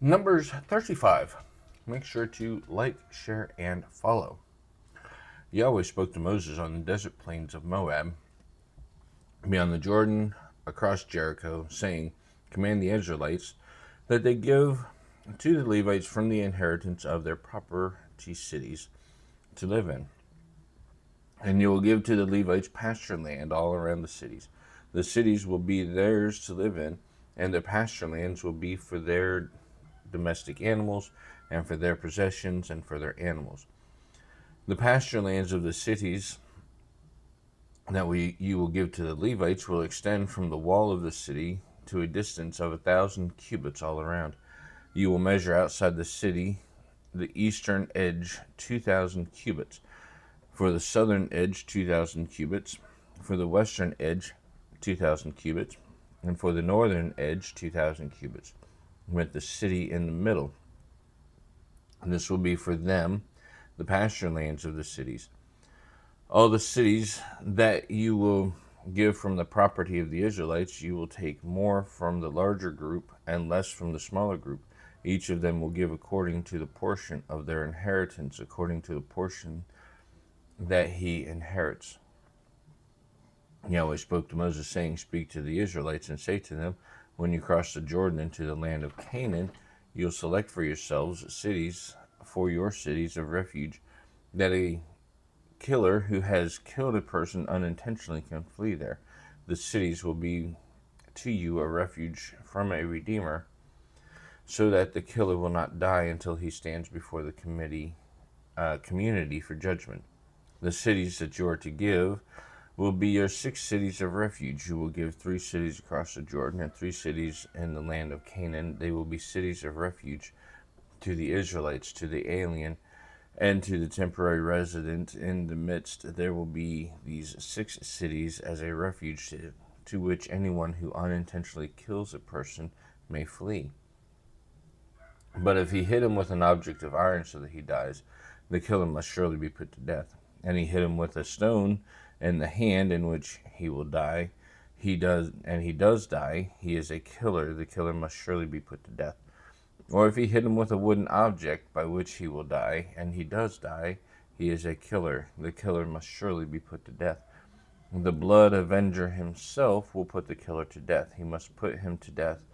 Numbers 35. Make sure to like, share, and follow. Yahweh spoke to Moses on the desert plains of Moab, beyond the Jordan, across Jericho, saying, Command the Israelites that they give to the Levites from the inheritance of their property cities to live in. And you will give to the Levites pasture land all around the cities. The cities will be theirs to live in, and the pasture lands will be for their domestic animals, and for their possessions, and for their animals. The pasture lands of the cities that you will give to the Levites will extend from the wall of the city to a distance of 1,000 cubits all around. You will measure outside the city the eastern edge 2,000 cubits, for the southern edge 2,000 cubits, for the western edge 2,000 cubits, and for the northern edge 2,000 cubits, with the city in the middle. And this will be for them the pasture lands of the cities. All the cities that you will give from the property of the Israelites, you will take more from the larger group and less from the smaller group. Each of them will give according to the portion of their inheritance, according to the portion that he inherits. Yahweh spoke to Moses, saying, Speak to the Israelites and say to them, When you cross the Jordan into the land of Canaan, you'll select for yourselves cities for your cities of refuge, that a killer who has killed a person unintentionally can flee there. The cities will be to you a refuge from a redeemer, so that the killer will not die until he stands before the community for judgment. The cities that you are to give will be your 6 cities of refuge. You will give 3 cities across the Jordan and 3 cities in the land of Canaan. They will be cities of refuge to the Israelites, to the alien, and to the temporary resident in the midst. There will be these 6 cities as a refuge to which anyone who unintentionally kills a person may flee. But if he hit him with an object of iron so that he dies, the killer must surely be put to death. And he hit him with a stone in the hand, in which he will die. He does die. He is a killer. The killer must surely be put to death. Or if he hit him with a wooden object by which he will die, and he does die, he is a killer. The killer must surely be put to death. The blood avenger himself will put the killer to death. He must put him to death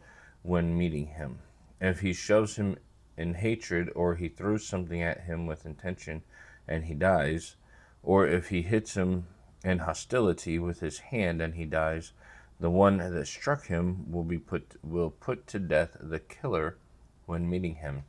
when meeting him. If he shoves him in hatred, or he throws something at him with intention, and he dies, or if he hits him in hostility with his hand and he dies, the one that struck him will put to death the killer when meeting him.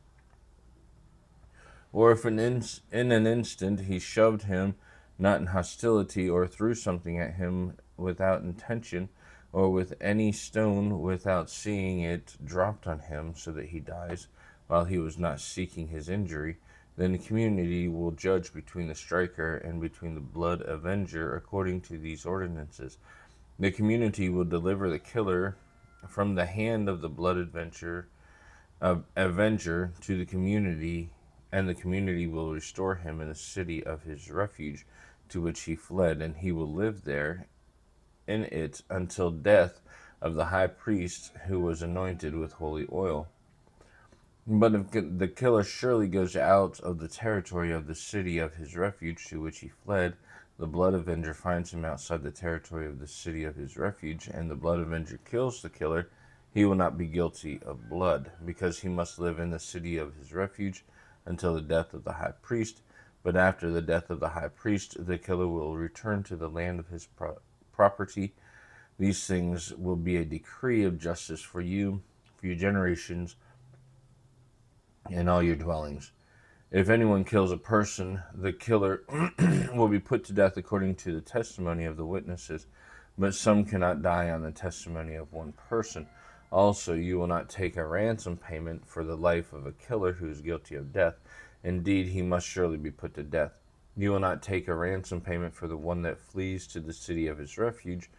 Or if in an instant he shoved him not in hostility, or threw something at him without intention, or with any stone without seeing it dropped on him so that he dies, while he was not seeking his injury, then the community will judge between the striker and between the blood avenger according to these ordinances. The community will deliver the killer from the hand of the blood avenger to the community, and the community will restore him in the city of his refuge to which he fled, and he will live there in it until death of the high priest who was anointed with holy oil. But if the killer surely goes out of the territory of the city of his refuge to which he fled, the blood avenger finds him outside the territory of the city of his refuge, and the blood avenger kills the killer, he will not be guilty of blood, because he must live in the city of his refuge until the death of the high priest. But after the death of the high priest, the killer will return to the land of his property. These things will be a decree of justice for your generations, in all your dwellings. If anyone kills a person, the killer will be put to death according to the testimony of the witnesses. But some cannot die on the testimony of one person. Also, you will not take a ransom payment for the life of a killer who is guilty of death. Indeed, he must surely be put to death. You will not take a ransom payment for the one that flees to the city of his refuge,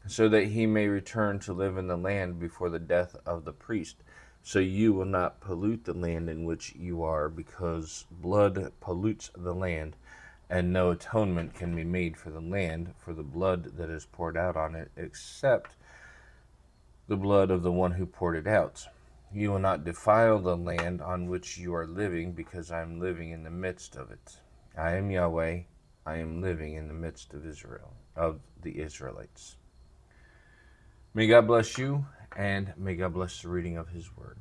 so that he may return to live in the land before the death of the priest. So you will not pollute the land in which you are, because blood pollutes the land, and no atonement can be made for the land for the blood that is poured out on it, except the blood of the one who poured it out. You will not defile the land on which you are living, because I am living in the midst of it. I am Yahweh. I am living in the midst of Israel, of the Israelites. May God bless you, and may God bless the reading of his word.